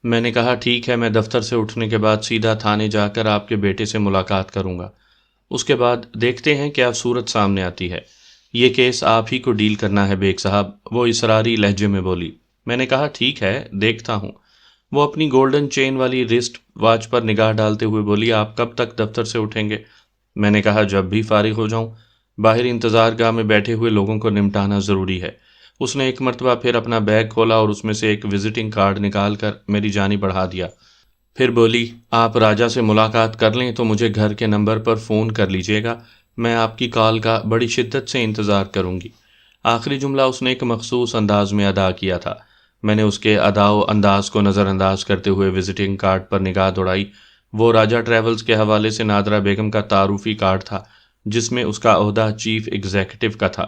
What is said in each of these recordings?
میں نے کہا ٹھیک ہے، میں دفتر سے اٹھنے کے بعد سیدھا تھانے جا کر آپ کے بیٹے سے ملاقات کروں گا، اس کے بعد دیکھتے ہیں کیا صورت سامنے آتی ہے۔ یہ کیس آپ ہی کو ڈیل کرنا ہے بیگ صاحب، وہ اصراری لہجے میں بولی۔ میں نے کہا ٹھیک ہے، دیکھتا ہوں۔ وہ اپنی گولڈن چین والی رسٹ واچ پر نگاہ ڈالتے ہوئے بولی، آپ کب تک دفتر سے اٹھیں گے؟ میں نے کہا جب بھی فارغ ہو جاؤں، باہر انتظار گاہ میں بیٹھے ہوئے لوگوں کو نمٹانا ضروری ہے۔ اس نے ایک مرتبہ پھر اپنا بیگ کھولا اور اس میں سے ایک وزٹنگ کارڈ نکال کر میری جانب بڑھا دیا۔ پھر بولی، آپ راجا سے ملاقات کر لیں تو مجھے گھر کے نمبر پر فون کر لیجیے گا، میں آپ کی کال کا بڑی شدت سے انتظار کروں گی۔ آخری جملہ اس نے ایک مخصوص انداز میں ادا کیا تھا۔ میں نے اس کے ادا و انداز کو نظر انداز کرتے ہوئے وزٹنگ کارڈ پر نگاہ دوڑائی۔ وہ راجا ٹریولز کے حوالے سے نادرہ بیگم کا تعارفی کارڈ تھا، جس میں اس کا عہدہ چیف ایگزیکٹو کا تھا۔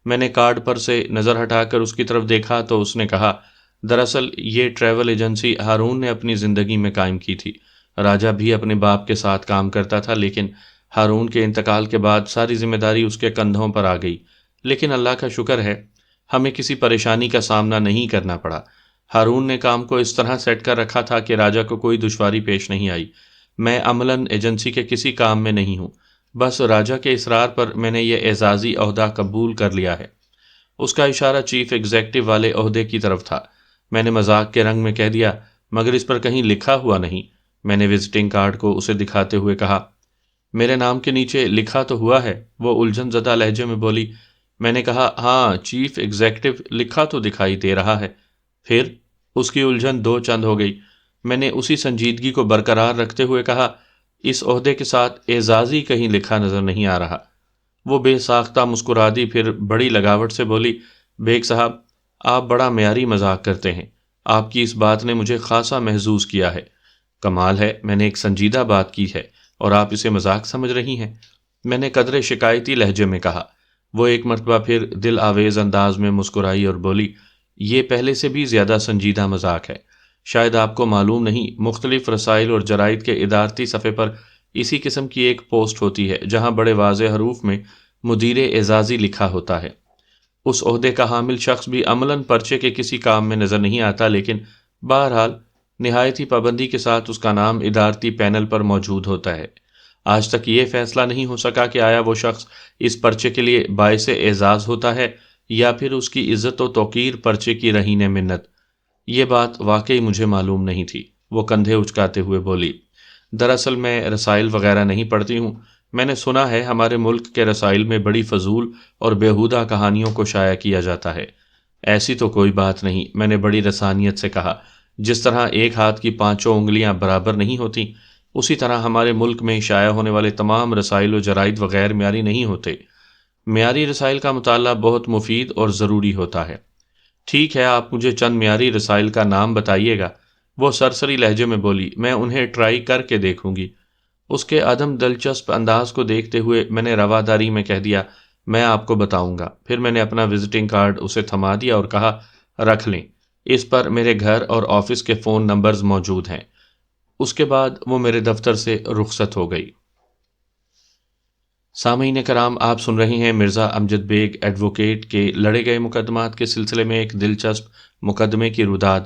میں نے کارڈ پر سے نظر ہٹا کر اس کی طرف دیکھا تو اس نے کہا، دراصل یہ ٹریول ایجنسی ہارون نے اپنی زندگی میں قائم کی تھی۔ راجہ بھی اپنے باپ کے ساتھ کام کرتا تھا، لیکن ہارون کے انتقال کے بعد ساری ذمہ داری اس کے کندھوں پر آ گئی۔ لیکن اللہ کا شکر ہے، ہمیں کسی پریشانی کا سامنا نہیں کرنا پڑا۔ ہارون نے کام کو اس طرح سیٹ کر رکھا تھا کہ راجہ کو کوئی دشواری پیش نہیں آئی۔ میں عملاً ایجنسی کے کسی کام میں نہیں ہوں، بس راجہ کے اصرار پر میں نے یہ اعزازی عہدہ قبول کر لیا ہے۔ اس کا اشارہ چیف ایگزیکٹو والے عہدے کی طرف تھا۔ میں نے مذاق کے رنگ میں کہہ دیا، مگر اس پر کہیں لکھا ہوا نہیں۔ میں نے وزٹنگ کارڈ کو اسے دکھاتے ہوئے کہا، میرے نام کے نیچے لکھا تو ہوا ہے۔ وہ الجھن زدہ لہجے میں بولی۔ میں نے کہا، ہاں چیف ایگزیکٹو لکھا تو دکھائی دے رہا ہے۔ پھر اس کی الجھن دو چند ہو گئی۔ میں نے اسی سنجیدگی کو برقرار رکھتے ہوئے کہا، اس عہدے کے ساتھ اعزازی کہیں لکھا نظر نہیں آ رہا۔ وہ بے ساختہ مسکرا دی، پھر بڑی لگاوٹ سے بولی، بیگ صاحب آپ بڑا معیاری مذاق کرتے ہیں، آپ کی اس بات نے مجھے خاصا محظوظ کیا ہے۔ کمال ہے، میں نے ایک سنجیدہ بات کی ہے اور آپ اسے مذاق سمجھ رہی ہیں، میں نے قدرے شکایتی لہجے میں کہا۔ وہ ایک مرتبہ پھر دل آویز انداز میں مسکرائی اور بولی، یہ پہلے سے بھی زیادہ سنجیدہ مذاق ہے۔ شاید آپ کو معلوم نہیں، مختلف رسائل اور جرائد کے ادارتی صفحے پر اسی قسم کی ایک پوسٹ ہوتی ہے جہاں بڑے واضح حروف میں مدیر اعزازی لکھا ہوتا ہے۔ اس عہدے کا حامل شخص بھی عملاً پرچے کے کسی کام میں نظر نہیں آتا، لیکن بہرحال نہایت ہی پابندی کے ساتھ اس کا نام ادارتی پینل پر موجود ہوتا ہے۔ آج تک یہ فیصلہ نہیں ہو سکا کہ آیا وہ شخص اس پرچے کے لیے باعث اعزاز ہوتا ہے یا پھر اس کی عزت و توقیر پرچے کی رہین منت۔ یہ بات واقعی مجھے معلوم نہیں تھی۔ وہ کندھے اچکاتے ہوئے بولی، دراصل میں رسائل وغیرہ نہیں پڑھتی ہوں، میں نے سنا ہے ہمارے ملک کے رسائل میں بڑی فضول اور بیہودہ کہانیوں کو شائع کیا جاتا ہے۔ ایسی تو کوئی بات نہیں، میں نے بڑی رسانیت سے کہا۔ جس طرح ایک ہاتھ کی پانچوں انگلیاں برابر نہیں ہوتی، اسی طرح ہمارے ملک میں شائع ہونے والے تمام رسائل و جرائد وغیر معیاری نہیں ہوتے۔ معیاری رسائل کا مطالعہ بہت مفید اور ضروری ہوتا ہے۔ ٹھیک ہے، آپ مجھے چند معیاری رسائل کا نام بتائیے گا، وہ سرسری لہجے میں بولی، میں انہیں ٹرائی کر کے دیکھوں گی۔ اس کے عدم دلچسپ انداز کو دیکھتے ہوئے میں نے رواداری میں کہہ دیا، میں آپ کو بتاؤں گا۔ پھر میں نے اپنا وزٹنگ کارڈ اسے تھما دیا اور کہا، رکھ لیں، اس پر میرے گھر اور آفس کے فون نمبرز موجود ہیں۔ اس کے بعد وہ میرے دفتر سے رخصت ہو گئی۔ سامعین کرام، آپ سن رہے ہیں مرزا امجد بیگ ایڈوکیٹ کے لڑے گئے مقدمات کے سلسلے میں ایک دلچسپ مقدمے کی روداد،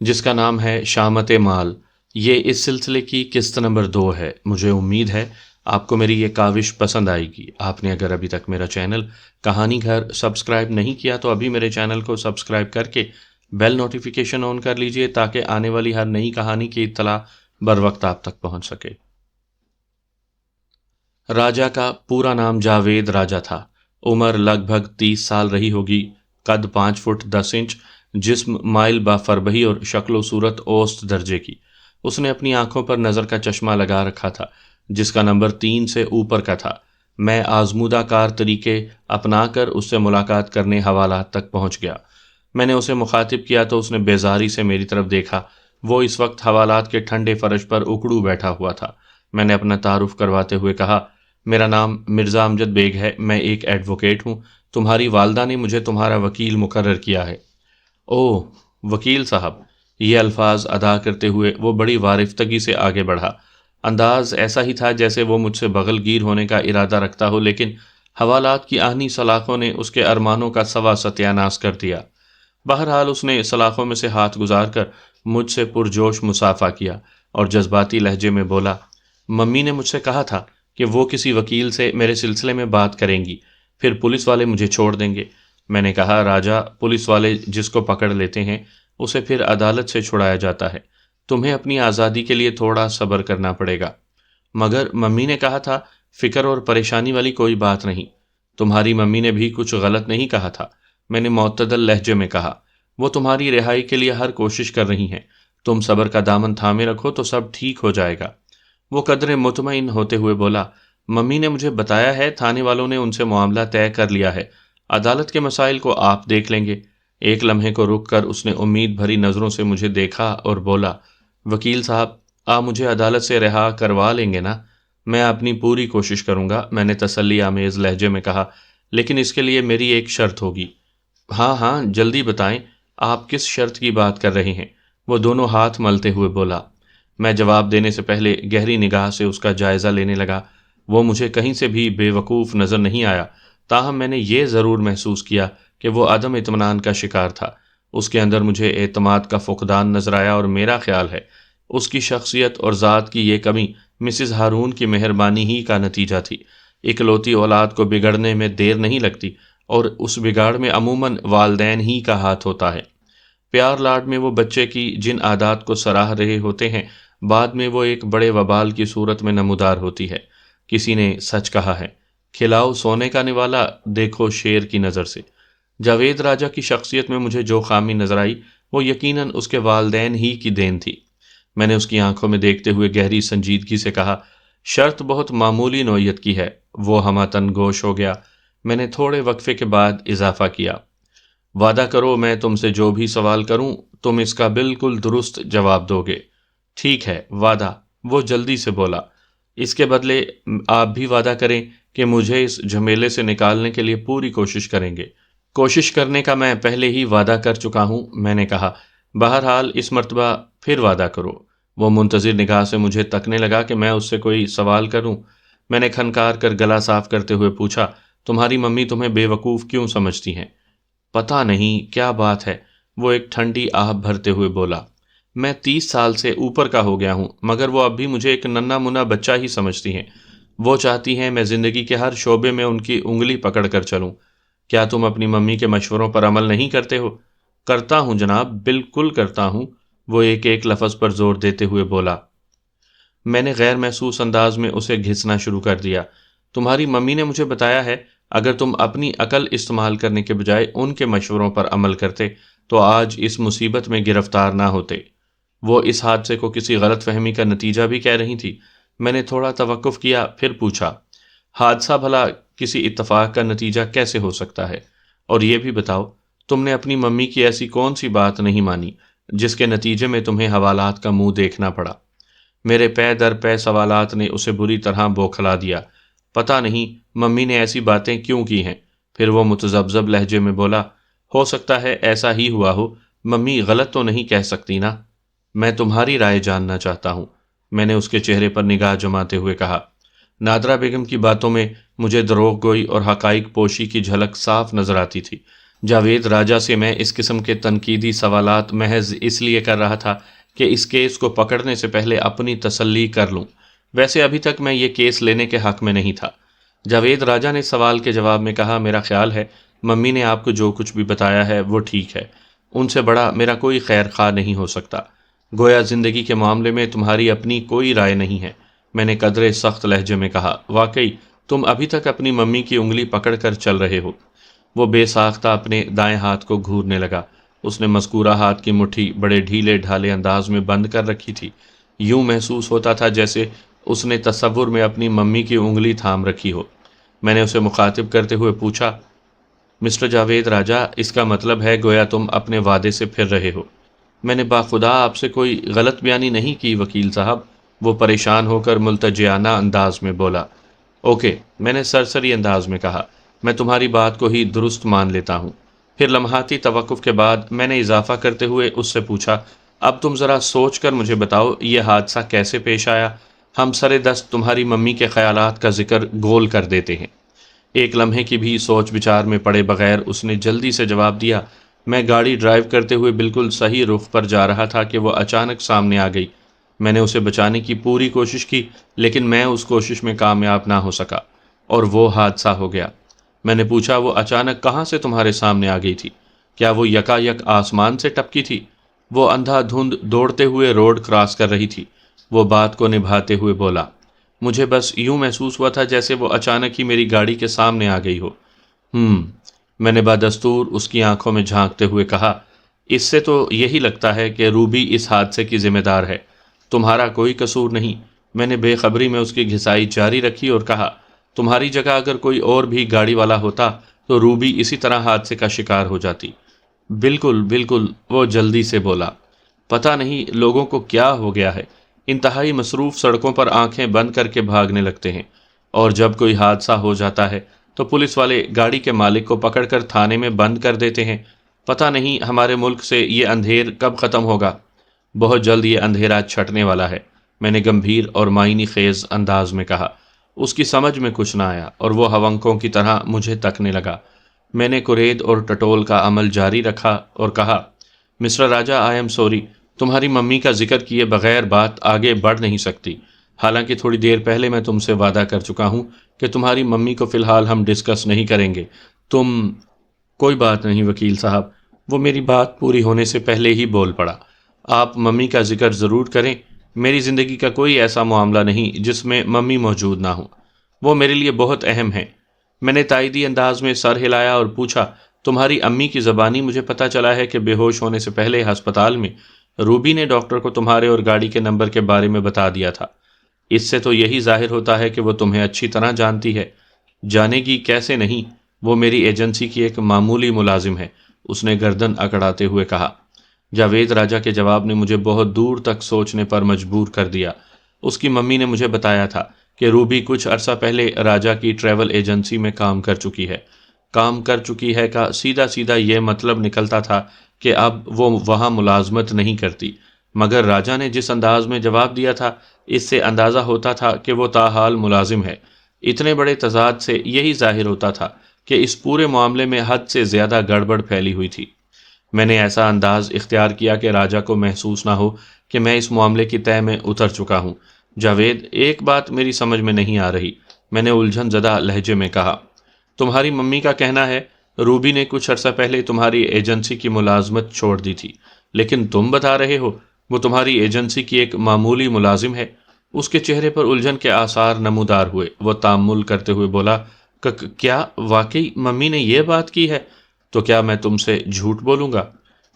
جس کا نام ہے شامت مال۔ یہ اس سلسلے کی قسط نمبر 2 ہے۔ مجھے امید ہے آپ کو میری یہ کاوش پسند آئے گی۔ آپ نے اگر ابھی تک میرا چینل کہانی گھر سبسکرائب نہیں کیا تو ابھی میرے چینل کو سبسکرائب کر کے بیل نوٹیفیکیشن آن کر لیجئے تاکہ آنے والی ہر نئی کہانی کی اطلاع بر وقت آپ تک پہنچ سکے۔ راجہ کا پورا نام جاوید راجہ تھا۔ عمر لگ بھگ 30 سال رہی ہوگی، قد 5 فٹ 10 انچ، جسم مائل با فربہی اور شکل و صورت اوسط درجے کی۔ اس نے اپنی آنکھوں پر نظر کا چشمہ لگا رکھا تھا جس کا نمبر 3 سے اوپر کا تھا۔ میں آزمودہ کار طریقے اپنا کر اس سے ملاقات کرنے حوالات تک پہنچ گیا۔ میں نے اسے مخاطب کیا تو اس نے بیزاری سے میری طرف دیکھا۔ وہ اس وقت حوالات کے ٹھنڈے فرش پر اکڑو بیٹھا ہوا تھا۔ میں نے اپنا تعارف کرواتے ہوئے کہا، میرا نام مرزا امجد بیگ ہے، میں ایک ایڈوکیٹ ہوں، تمہاری والدہ نے مجھے تمہارا وکیل مقرر کیا ہے۔ اوہ وکیل صاحب، یہ الفاظ ادا کرتے ہوئے وہ بڑی وارفتگی سے آگے بڑھا۔ انداز ایسا ہی تھا جیسے وہ مجھ سے بغل گیر ہونے کا ارادہ رکھتا ہو، لیکن حوالات کی آہنی سلاخوں نے اس کے ارمانوں کا سوا ستیہ ناش کر دیا۔ بہرحال اس نے سلاخوں میں سے ہاتھ گزار کر مجھ سے پرجوش مسافہ کیا اور جذباتی لہجے میں بولا، ممی نے مجھ سے کہا تھا کہ وہ کسی وکیل سے میرے سلسلے میں بات کریں گی، پھر پولیس والے مجھے چھوڑ دیں گے۔ میں نے کہا، راجا، پولیس والے جس کو پکڑ لیتے ہیں اسے پھر عدالت سے چھڑایا جاتا ہے، تمہیں اپنی آزادی کے لیے تھوڑا صبر کرنا پڑے گا۔ مگر ممی نے کہا تھا، فکر اور پریشانی والی کوئی بات نہیں، تمہاری ممی نے بھی کچھ غلط نہیں کہا تھا، میں نے معتدل لہجے میں کہا، وہ تمہاری رہائی کے لیے ہر کوشش کر رہی ہیں، تم صبر کا دامن تھامے رکھو تو سب ٹھیک ہو جائے گا۔ وہ قدرے مطمئن ہوتے ہوئے بولا، ممی نے مجھے بتایا ہے تھانے والوں نے ان سے معاملہ طے کر لیا ہے، عدالت کے مسائل کو آپ دیکھ لیں گے۔ ایک لمحے کو رک کر اس نے امید بھری نظروں سے مجھے دیکھا اور بولا، وکیل صاحب، آپ مجھے عدالت سے رہا کروا لیں گے نا؟ میں اپنی پوری کوشش کروں گا، میں نے تسلی آمیز لہجے میں کہا، لیکن اس کے لیے میری ایک شرط ہوگی۔ ہاں ہاں، جلدی بتائیں، آپ کس شرط کی بات کر رہے ہیں؟ وہ دونوں ہاتھ ملتے ہوئے بولا۔ میں جواب دینے سے پہلے گہری نگاہ سے اس کا جائزہ لینے لگا۔ وہ مجھے کہیں سے بھی بے وقوف نظر نہیں آیا، تاہم میں نے یہ ضرور محسوس کیا کہ وہ عدم اطمینان کا شکار تھا۔ اس کے اندر مجھے اعتماد کا فقدان نظر آیا، اور میرا خیال ہے اس کی شخصیت اور ذات کی یہ کمی مسز ہارون کی مہربانی ہی کا نتیجہ تھی۔ اکلوتی اولاد کو بگڑنے میں دیر نہیں لگتی، اور اس بگاڑ میں عموماً والدین ہی کا ہاتھ ہوتا ہے۔ پیار لاڈ میں وہ بچے کی جن عادات کو سراہ رہے ہوتے ہیں، بعد میں وہ ایک بڑے وبال کی صورت میں نمودار ہوتی ہے۔ کسی نے سچ کہا ہے، کھلاؤ سونے کا نوالا، دیکھو شیر کی نظر سے۔ جاوید راجہ کی شخصیت میں مجھے جو خامی نظر آئی وہ یقیناً اس کے والدین ہی کی دین تھی۔ میں نے اس کی آنکھوں میں دیکھتے ہوئے گہری سنجیدگی سے کہا، شرط بہت معمولی نوعیت کی ہے۔ وہ ہمہ گوش ہو گیا۔ میں نے تھوڑے وقفے کے بعد اضافہ کیا، وعدہ کرو میں تم سے جو بھی سوال کروں تم اس کا بالکل درست جواب دو گے۔ ٹھیک ہے، وعدہ، وہ جلدی سے بولا۔ اس کے بدلے آپ بھی وعدہ کریں کہ مجھے اس جھمیلے سے نکالنے کے لیے پوری کوشش کریں گے۔ کوشش کرنے کا میں پہلے ہی وعدہ کر چکا ہوں، میں نے کہا، بہرحال اس مرتبہ پھر وعدہ کرو۔ وہ منتظر نگاہ سے مجھے تکنے لگا کہ میں اس سے کوئی سوال کروں۔ میں نے کھنکار کر گلا صاف کرتے ہوئے پوچھا، تمہاری ممی تمہیں بے وقوف کیوں سمجھتی ہیں؟ پتہ نہیں کیا بات ہے، وہ ایک ٹھنڈی آہ بھرتے ہوئے بولا۔ میں 30 سال سے اوپر کا ہو گیا ہوں، مگر وہ اب بھی مجھے ایک ننھا منا بچہ ہی سمجھتی ہیں۔ وہ چاہتی ہیں میں زندگی کے ہر شعبے میں ان کی انگلی پکڑ کر چلوں۔ کیا تم اپنی ممی کے مشوروں پر عمل نہیں کرتے ہو؟ کرتا ہوں جناب، بالکل کرتا ہوں، وہ ایک ایک لفظ پر زور دیتے ہوئے بولا۔ میں نے غیر محسوس انداز میں اسے گھسنا شروع کر دیا۔ تمہاری ممی نے مجھے بتایا ہے، اگر تم اپنی عقل استعمال کرنے کے بجائے ان کے مشوروں پر عمل کرتے تو آج اس مصیبت میں گرفتار نہ ہوتے۔ وہ اس حادثے کو کسی غلط فہمی کا نتیجہ بھی کہہ رہی تھی۔ میں نے تھوڑا توقف کیا، پھر پوچھا، حادثہ بھلا کسی اتفاق کا نتیجہ کیسے ہو سکتا ہے؟ اور یہ بھی بتاؤ، تم نے اپنی ممی کی ایسی کون سی بات نہیں مانی جس کے نتیجے میں تمہیں حوالات کا منہ دیکھنا پڑا؟ میرے پے در پے سوالات نے اسے بری طرح بوکھلا دیا۔ پتہ نہیں ممی نے ایسی باتیں کیوں کی ہیں۔ پھر وہ متذبذب لہجے میں بولا، ہو سکتا ہے ایسا ہی ہوا ہو، ممی غلط تو نہیں کہہ سکتی نا؟ میں تمہاری رائے جاننا چاہتا ہوں، میں نے اس کے چہرے پر نگاہ جماتے ہوئے کہا۔ نادرہ بیگم کی باتوں میں مجھے دروغ گوئی اور حقائق پوشی کی جھلک صاف نظر آتی تھی۔ جاوید راجہ سے میں اس قسم کے تنقیدی سوالات محض اس لیے کر رہا تھا کہ اس کیس کو پکڑنے سے پہلے اپنی تسلی کر لوں۔ ویسے ابھی تک میں یہ کیس لینے کے حق میں نہیں تھا۔ جاوید راجہ نے سوال کے جواب میں کہا، میرا خیال ہے ممی نے آپ کو جو کچھ بھی بتایا ہے وہ ٹھیک ہے، ان سے بڑا میرا کوئی خیر خواہ نہیں ہو سکتا۔ گویا زندگی کے معاملے میں تمہاری اپنی کوئی رائے نہیں ہے، میں نے قدرے سخت لہجے میں کہا۔ واقعی تم ابھی تک اپنی ممی کی انگلی پکڑ کر چل رہے ہو۔ وہ بے ساختہ اپنے دائیں ہاتھ کو گھورنے لگا۔ اس نے مذکورہ ہاتھ کی مٹھی بڑے ڈھیلے ڈھالے انداز میں بند کر رکھی تھی۔ یوں محسوس ہوتا تھا جیسے اس نے تصور میں اپنی ممی کی انگلی تھام رکھی ہو۔ میں نے اسے مخاطب کرتے ہوئے پوچھا، مسٹر جاوید راجہ، اس کا مطلب ہے گویا تم اپنے وعدے سے پھر رہے ہو؟ میں نے باخدا آپ سے کوئی غلط بیانی نہیں کی وکیل صاحب، وہ پریشان ہو کر ملتجیانہ انداز میں بولا۔ اوکے، میں نے سرسری انداز میں کہا، میں تمہاری بات کو ہی درست مان لیتا ہوں۔ پھر لمحاتی توقف کے بعد میں نے اضافہ کرتے ہوئے اس سے پوچھا، اب تم ذرا سوچ کر مجھے بتاؤ یہ حادثہ کیسے پیش آیا؟ ہم سر دست تمہاری ممی کے خیالات کا ذکر گول کر دیتے ہیں۔ ایک لمحے کی بھی سوچ بچار میں پڑے بغیر اس نے جلدی سے جواب دیا، میں گاڑی ڈرائیو کرتے ہوئے بالکل صحیح رخ پر جا رہا تھا کہ وہ اچانک سامنے آ گئی۔ میں نے اسے بچانے کی پوری کوشش کی، لیکن میں اس کوشش میں کامیاب نہ ہو سکا اور وہ حادثہ ہو گیا۔ میں نے پوچھا، وہ اچانک کہاں سے تمہارے سامنے آ گئی تھی؟ کیا وہ یکا یک آسمان سے ٹپکی تھی؟ وہ اندھا دھند دوڑتے ہوئے روڈ کراس کر رہی تھی، وہ بات کو نبھاتے ہوئے بولا۔ مجھے بس یوں محسوس ہوا تھا جیسے وہ اچانک ہی میری گاڑی کے سامنے آ گئی ہو۔ میں نے بدستور اس کی آنکھوں میں جھانکتے ہوئے کہا، اس سے تو یہی لگتا ہے کہ روبی اس حادثے کی ذمہ دار ہے، تمہارا کوئی قصور نہیں۔ میں نے بے خبری میں اس کی گھسائی جاری رکھی اور کہا، تمہاری جگہ اگر کوئی اور بھی گاڑی والا ہوتا تو روبی اسی طرح حادثے کا شکار ہو جاتی۔ بالکل بالکل، وہ جلدی سے بولا۔ پتہ نہیں لوگوں کو کیا ہو گیا ہے، انتہائی مصروف سڑکوں پر آنکھیں بند کر کے بھاگنے لگتے ہیں، اور جب کوئی حادثہ ہو جاتا ہے تو پولیس والے گاڑی کے مالک کو پکڑ کر تھانے میں بند کر دیتے ہیں۔ پتہ نہیں ہمارے ملک سے یہ اندھیر کب ختم ہوگا۔ بہت جلد یہ اندھیرا چھٹنے والا ہے، میں نے گمبھیر اور معنی خیز انداز میں کہا۔ اس کی سمجھ میں کچھ نہ آیا اور وہ ہونکوں کی طرح مجھے تکنے لگا۔ میں نے کرید اور ٹٹول کا عمل جاری رکھا اور کہا، mister Raja, I am sorry, تمہاری ممی کا ذکر کیے بغیر بات آگے بڑھ نہیں سکتی۔ حالانکہ تھوڑی دیر پہلے میں تم سے وعدہ کر چکا ہوں کہ تمہاری ممی کو فی الحال ہم ڈسکس نہیں کریں گے۔ کوئی بات نہیں وکیل صاحب، وہ میری بات پوری ہونے سے پہلے ہی بول پڑا۔ آپ ممی کا ذکر ضرور کریں، میری زندگی کا کوئی ایسا معاملہ نہیں جس میں ممی موجود نہ ہوں، وہ میرے لیے بہت اہم ہے۔ میں نے تائیدی انداز میں سر ہلایا اور پوچھا، تمہاری امی کی زبانی مجھے پتہ چلا ہے کہ بے ہوش ہونے سے پہلے ہسپتال میں روبی نے ڈاکٹر کو تمہارے اور گاڑی کے نمبر کے بارے میں بتا دیا تھا۔ اس سے تو یہی ظاہر ہوتا ہے کہ وہ تمہیں اچھی طرح جانتی ہے۔ جانے گی کیسے نہیں، وہ میری ایجنسی کی ایک معمولی ملازم ہے، اس نے گردن اکڑاتے ہوئے کہا۔ جاوید راجہ کے جواب نے مجھے بہت دور تک سوچنے پر مجبور کر دیا۔ اس کی ممی نے مجھے بتایا تھا کہ روبی کچھ عرصہ پہلے راجہ کی ٹریول ایجنسی میں کام کر چکی ہے۔ کام کر چکی ہے کا سیدھا سیدھا یہ مطلب نکلتا تھا کہ اب وہ وہاں ملازمت نہیں کرتی، مگر راجہ نے جس انداز میں جواب دیا تھا اس سے اندازہ ہوتا تھا کہ وہ تاحال ملازم ہے۔ اتنے بڑے تضاد سے یہی ظاہر ہوتا تھا کہ اس پورے معاملے میں حد سے زیادہ گڑبڑ پھیلی ہوئی تھی۔ میں نے ایسا انداز اختیار کیا کہ راجہ کو محسوس نہ ہو کہ میں اس معاملے کی تہہ میں اتر چکا ہوں۔ جاوید، ایک بات میری سمجھ میں نہیں آ رہی، میں نے الجھن زدہ لہجے میں کہا۔ تمہاری ممی کا کہنا ہے روبی نے کچھ عرصہ پہلے تمہاری ایجنسی کی ملازمت چھوڑ دی تھی، لیکن تم بتا رہے ہو وہ تمہاری ایجنسی کی ایک معمولی ملازم ہے۔ اس کے چہرے پر الجھن کے آثار نمودار ہوئے۔ وہ تامل کرتے ہوئے بولا، کیا واقعی ممی نے یہ بات کی ہے؟ تو کیا میں تم سے جھوٹ بولوں گا؟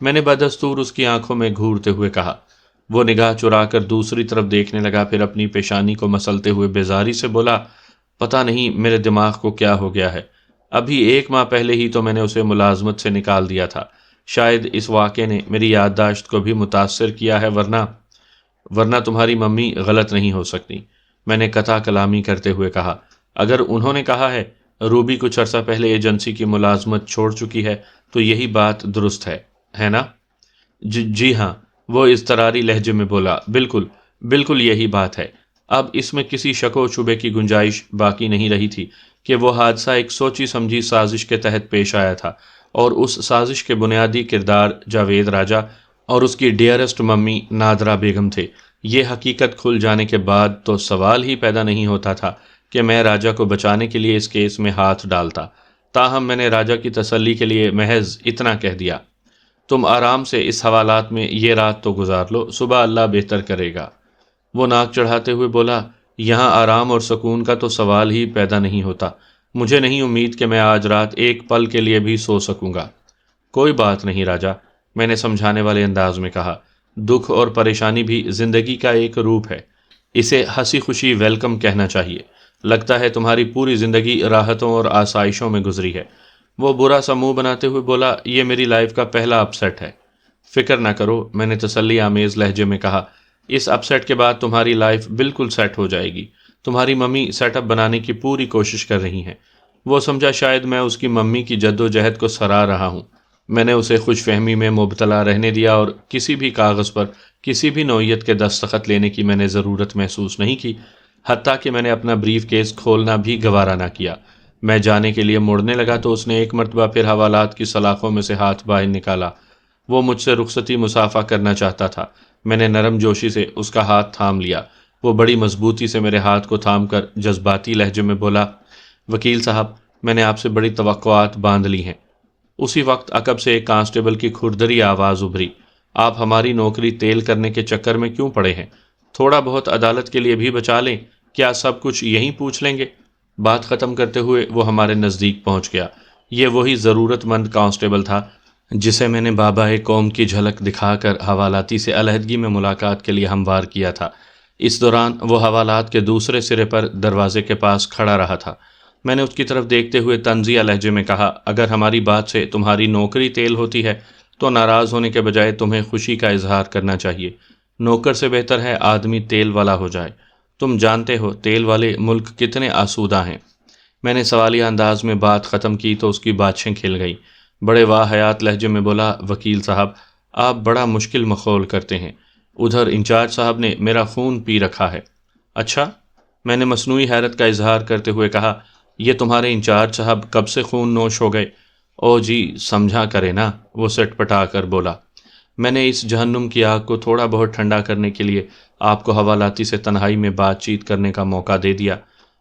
میں نے بدستور اس کی آنکھوں میں گھورتے ہوئے کہا۔ وہ نگاہ چرا کر دوسری طرف دیکھنے لگا، پھر اپنی پیشانی کو مسلتے ہوئے بیزاری سے بولا، پتہ نہیں میرے دماغ کو کیا ہو گیا ہے، ابھی 1 ماہ پہلے ہی تو میں نے اسے ملازمت سے نکال دیا تھا۔ شاید اس واقعے نے میری یادداشت کو بھی متاثر کیا ہے، ورنہ تمہاری ممی غلط نہیں ہو سکتی، میں نے قطع کلامی کرتے ہوئے کہا۔ اگر انہوں نے کہا ہے روبی کچھ عرصہ پہلے ایجنسی کی ملازمت چھوڑ چکی ہے تو یہی بات درست ہے نا؟ جی ہاں، وہ اضطراری لہجے میں بولا، بالکل یہی بات ہے۔ اب اس میں کسی شک و شبے کی گنجائش باقی نہیں رہی تھی کہ وہ حادثہ ایک سوچی سمجھی سازش کے تحت پیش آیا تھا، اور اس سازش کے بنیادی کردار جاوید راجہ اور اس کی ڈیئرسٹ ممی نادرہ بیگم تھے۔ یہ حقیقت کھل جانے کے بعد تو سوال ہی پیدا نہیں ہوتا تھا کہ میں راجہ کو بچانے کے لیے اس کیس میں ہاتھ ڈالتا۔ تاہم میں نے راجہ کی تسلی کے لیے محض اتنا کہہ دیا، تم آرام سے اس حوالات میں یہ رات تو گزار لو، صبح اللہ بہتر کرے گا۔ وہ ناک چڑھاتے ہوئے بولا، یہاں آرام اور سکون کا تو سوال ہی پیدا نہیں ہوتا، مجھے نہیں امید کہ میں آج رات ایک پل کے لیے بھی سو سکوں گا۔ کوئی بات نہیں راجہ، میں نے سمجھانے والے انداز میں کہا، دکھ اور پریشانی بھی زندگی کا ایک روپ ہے، اسے ہنسی خوشی ویلکم کہنا چاہیے۔ لگتا ہے تمہاری پوری زندگی راحتوں اور آسائشوں میں گزری ہے۔ وہ برا سا منہ بناتے ہوئے بولا، یہ میری لائف کا پہلا اپ سیٹ ہے۔ فکر نہ کرو، میں نے تسلی آمیز لہجے میں کہا، اس اپ سیٹ کے بعد تمہاری لائف بالکل سیٹ ہو جائے گی۔ تمہاری ممی سیٹ اپ بنانے کی پوری کوشش کر رہی ہیں۔ وہ سمجھا شاید میں اس کی ممی کی جد و جہد کو سراہ رہا ہوں۔ میں نے اسے خوش فہمی میں مبتلا رہنے دیا اور کسی بھی کاغذ پر کسی بھی نوعیت کے دستخط لینے کی میں نے ضرورت محسوس نہیں کی، حتیٰ کہ میں نے اپنا بریف کیس کھولنا بھی گوارا نہ کیا۔ میں جانے کے لیے مڑنے لگا تو اس نے ایک مرتبہ پھر حوالات کی سلاخوں میں سے ہاتھ باہر نکالا۔ وہ مجھ سے رخصتی مصافحہ کرنا چاہتا تھا۔ میں نے نرم جوشی سے اس کا ہاتھ تھام لیا۔ وہ بڑی مضبوطی سے میرے ہاتھ کو تھام کر جذباتی لہجے میں بولا، وکیل صاحب، میں نے آپ سے بڑی توقعات باندھ لی ہیں۔ اسی وقت عقب سے ایک کانسٹیبل کی کھردری آواز ابھری، آپ ہماری نوکری تیل کرنے کے چکر میں کیوں پڑے ہیں؟ تھوڑا بہت عدالت کے لیے بھی بچا لیں، کیا سب کچھ یہیں پوچھ لیں گے؟ بات ختم کرتے ہوئے وہ ہمارے نزدیک پہنچ گیا۔ یہ وہی ضرورت مند کانسٹیبل تھا جسے میں نے بابا قوم کی جھلک دکھا کر حوالاتی سے علیحدگی میں ملاقات کے لیے ہموار کیا تھا۔ اس دوران وہ حوالات کے دوسرے سرے پر دروازے کے پاس کھڑا رہا تھا۔ میں نے اس کی طرف دیکھتے ہوئے طنزیہ لہجے میں کہا، اگر ہماری بات سے تمہاری نوکری تیل ہوتی ہے تو ناراض ہونے کے بجائے تمہیں خوشی کا اظہار کرنا چاہیے۔ نوکر سے بہتر ہے آدمی تیل والا ہو جائے۔ تم جانتے ہو تیل والے ملک کتنے آسودہ ہیں۔ میں نے سوالیہ انداز میں بات ختم کی تو اس کی باتیں کھل گئیں۔ بڑے واحیات لہجے میں بولا، وکیل صاحب، آپ بڑا مشکل مخول کرتے ہیں۔ ادھر انچارج صاحب نے میرا خون پی رکھا ہے۔ اچھا؟ میں نے مصنوعی حیرت کا اظہار کرتے ہوئے کہا، یہ تمہارے انچارج صاحب کب سے خون نوش ہو گئے؟ او جی سمجھا کرے نا، وہ سٹ پٹا کر بولا۔ میں نے اس جہنم کی آگ کو تھوڑا بہت ٹھنڈا کرنے کے لیے آپ کو حوالاتی سے تنہائی میں بات چیت کرنے کا موقع دے دیا۔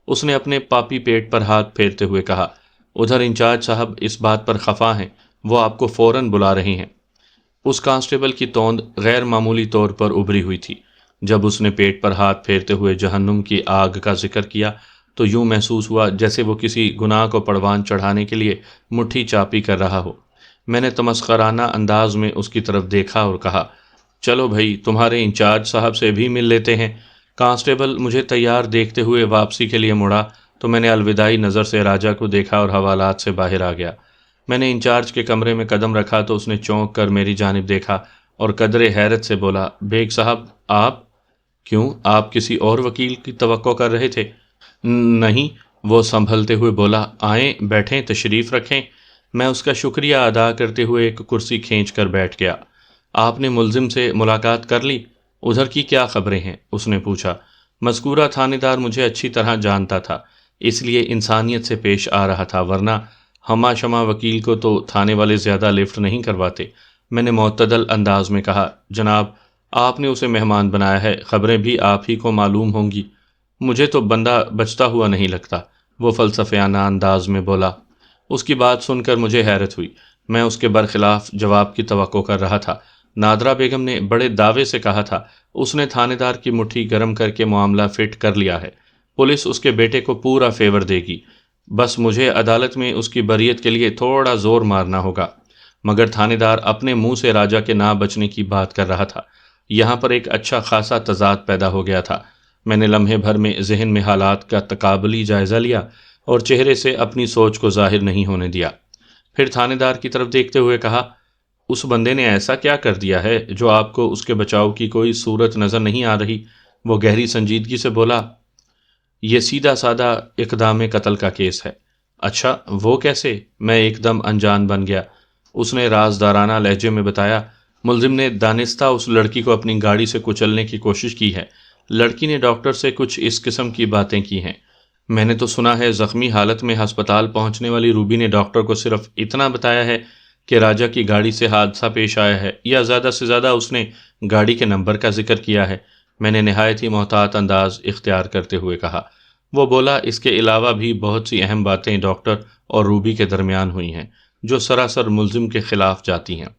اس نے اپنے پاپی پیٹ پر ہاتھ پھیرتے ہوئے کہا، ادھر انچارج صاحب اس بات پر خفا ہیں، وہ آپ کو فوراً بلا رہے ہیں۔ اس کانسٹیبل کی توند غیر معمولی طور پر ابھری ہوئی تھی۔ جب اس نے پیٹ پر ہاتھ پھیرتے ہوئے جہنم کی آگ کا ذکر کیا تو یوں محسوس ہوا جیسے وہ کسی گناہ کو پروان چڑھانے کے لیے مٹھی چاپی کر رہا ہو۔ میں نے تمسخرانہ انداز میں اس کی طرف دیکھا اور کہا، چلو بھائی، تمہارے انچارج صاحب سے بھی مل لیتے ہیں۔ کانسٹیبل مجھے تیار دیکھتے ہوئے واپسی کے لیے مڑا تو میں نے الوداعی نظر سے راجہ کو دیکھا اور حوالات سے باہر آ گیا۔ میں نے انچارج کے کمرے میں قدم رکھا تو اس نے چونک کر میری جانب دیکھا اور قدرے حیرت سے بولا، بیگ صاحب آپ؟ کیوں، آپ کسی اور وکیل کی توقع کر رہے تھے؟ نہیں، وہ سنبھلتے ہوئے بولا، آئیں بیٹھیں، تشریف رکھیں۔ میں اس کا شکریہ ادا کرتے ہوئے ایک کرسی کھینچ کر بیٹھ گیا۔ آپ نے ملزم سے ملاقات کر لی؟ ادھر کی کیا خبریں ہیں؟ اس نے پوچھا۔ مذکورہ تھانے دار مجھے اچھی طرح جانتا تھا، اس لیے انسانیت سے پیش آ رہا تھا، ورنہ ہما شمع وکیل کو تو تھانے والے زیادہ لفٹ نہیں کرواتے۔ میں نے معتدل انداز میں کہا، جناب آپ نے اسے مہمان بنایا ہے، خبریں بھی آپ ہی کو معلوم ہوں گی۔ مجھے تو بندہ بچتا ہوا نہیں لگتا، وہ فلسفیانہ انداز میں بولا۔ اس کی بات سن کر مجھے حیرت ہوئی۔ میں اس کے برخلاف جواب کی توقع کر رہا تھا۔ نادرہ بیگم نے بڑے دعوے سے کہا تھا، اس نے تھانے دار کی مٹھی گرم کر کے معاملہ فٹ کر لیا ہے، پولیس اس کے بیٹے کو پورا فیور دے گی، بس مجھے عدالت میں اس کی بریت کے لیے تھوڑا زور مارنا ہوگا۔ مگر تھانے دار اپنے منہ سے راجہ کے نہ بچنے کی بات کر رہا تھا۔ یہاں پر ایک اچھا خاصا تضاد پیدا ہو گیا تھا۔ میں نے لمحے بھر میں ذہن میں حالات کا تقابلی جائزہ لیا اور چہرے سے اپنی سوچ کو ظاہر نہیں ہونے دیا۔ پھر تھانے دار کی طرف دیکھتے ہوئے کہا، اس بندے نے ایسا کیا کر دیا ہے جو آپ کو اس کے بچاؤ کی کوئی صورت نظر نہیں آ رہی؟ وہ گہری سنجیدگی سے بولا، یہ سیدھا سادہ اقدام قتل کا کیس ہے۔ اچھا، وہ کیسے؟ میں ایک دم انجان بن گیا۔ اس نے رازدارانہ لہجے میں بتایا، ملزم نے دانستہ اس لڑکی کو اپنی گاڑی سے کچلنے کی کوشش کی ہے۔ لڑکی نے ڈاکٹر سے کچھ اس قسم کی باتیں کی ہیں۔ میں نے تو سنا ہے زخمی حالت میں ہسپتال پہنچنے والی روبی نے ڈاکٹر کو صرف اتنا بتایا ہے کہ راجہ کی گاڑی سے حادثہ پیش آیا ہے، یا زیادہ سے زیادہ اس نے گاڑی کے نمبر کا ذکر کیا ہے۔ میں نے نہایت ہی محتاط انداز اختیار کرتے ہوئے کہا۔ وہ بولا، اس کے علاوہ بھی بہت سی اہم باتیں ڈاکٹر اور روبی کے درمیان ہوئی ہیں جو سراسر ملزم کے خلاف جاتی ہیں۔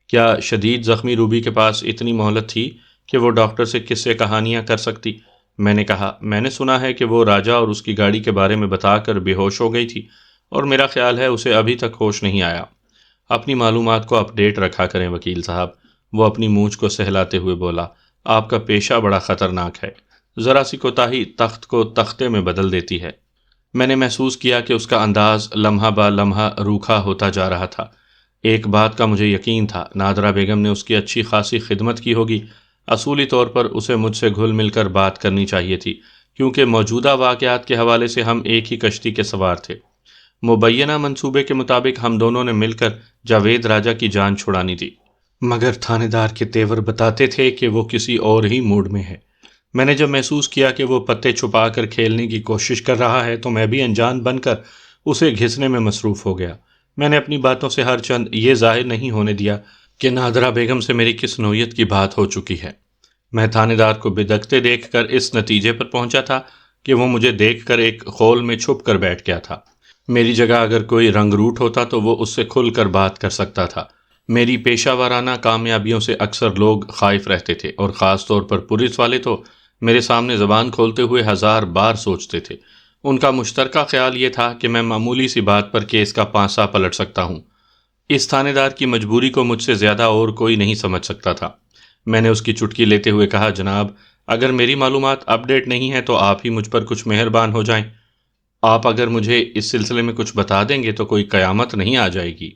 کیا شدید زخمی روبی کے پاس اتنی مہلت تھی کہ وہ ڈاکٹر سے قصے کہانیاں کر سکتی؟ میں نے کہا، میں نے سنا ہے کہ وہ راجہ اور اس کی گاڑی کے بارے میں بتا کر بے ہوش ہو گئی تھی، اور میرا خیال ہے اسے ابھی تک ہوش نہیں آیا۔ اپنی معلومات کو اپ ڈیٹ رکھا کریں وکیل صاحب، وہ اپنی مونچھ کو سہلاتے ہوئے بولا، آپ کا پیشہ بڑا خطرناک ہے، ذرا سی کوتاہی تخت کو تختے میں بدل دیتی ہے۔ میں نے محسوس کیا کہ اس کا انداز لمحہ با لمحہ روکھا ہوتا جا رہا تھا۔ ایک بات کا مجھے یقین تھا، نادرہ بیگم نے اس کی اچھی خاصی خدمت کی ہوگی۔ اصولی طور پر اسے مجھ سے گھل مل کر بات کرنی چاہیے تھی، کیونکہ موجودہ واقعات کے حوالے سے ہم ایک ہی کشتی کے سوار تھے۔ مبینہ منصوبے کے مطابق ہم دونوں نے مل کر جاوید راجہ کی جان چھڑانی تھی، مگر تھانے دار کے تیور بتاتے تھے کہ وہ کسی اور ہی موڈ میں ہے۔ میں نے جب محسوس کیا کہ وہ پتے چھپا کر کھیلنے کی کوشش کر رہا ہے تو میں بھی انجان بن کر اسے گھسنے میں مصروف ہو گیا۔ میں نے اپنی باتوں سے ہر چند یہ ظاہر نہیں ہونے دیا کہ نادرہ بیگم سے میری کس نوعیت کی بات ہو چکی ہے۔ میں تھانے دار کو بدکتے دیکھ کر اس نتیجے پر پہنچا تھا کہ وہ مجھے دیکھ کر ایک خول میں چھپ کر بیٹھ گیا تھا۔ میری جگہ اگر کوئی رنگ روٹ ہوتا تو وہ اس سے کھل کر بات کر سکتا تھا۔ میری پیشہ ورانہ کامیابیوں سے اکثر لوگ خائف رہتے تھے، اور خاص طور پر پولیس والے تو میرے سامنے زبان کھولتے ہوئے 1000 بار سوچتے تھے۔ ان کا مشترکہ خیال یہ تھا کہ میں معمولی سی بات پر کیس کا پانسا پلٹ سکتا ہوں۔ اس تھانے دار کی مجبوری کو مجھ سے زیادہ اور کوئی نہیں سمجھ سکتا تھا۔ میں نے اس کی چٹکی لیتے ہوئے کہا، جناب، اگر میری معلومات اپ ڈیٹ نہیں ہیں تو آپ ہی مجھ پر کچھ مہربان ہو جائیں۔ آپ اگر مجھے اس سلسلے میں کچھ بتا دیں گے تو کوئی قیامت نہیں آ جائے گی۔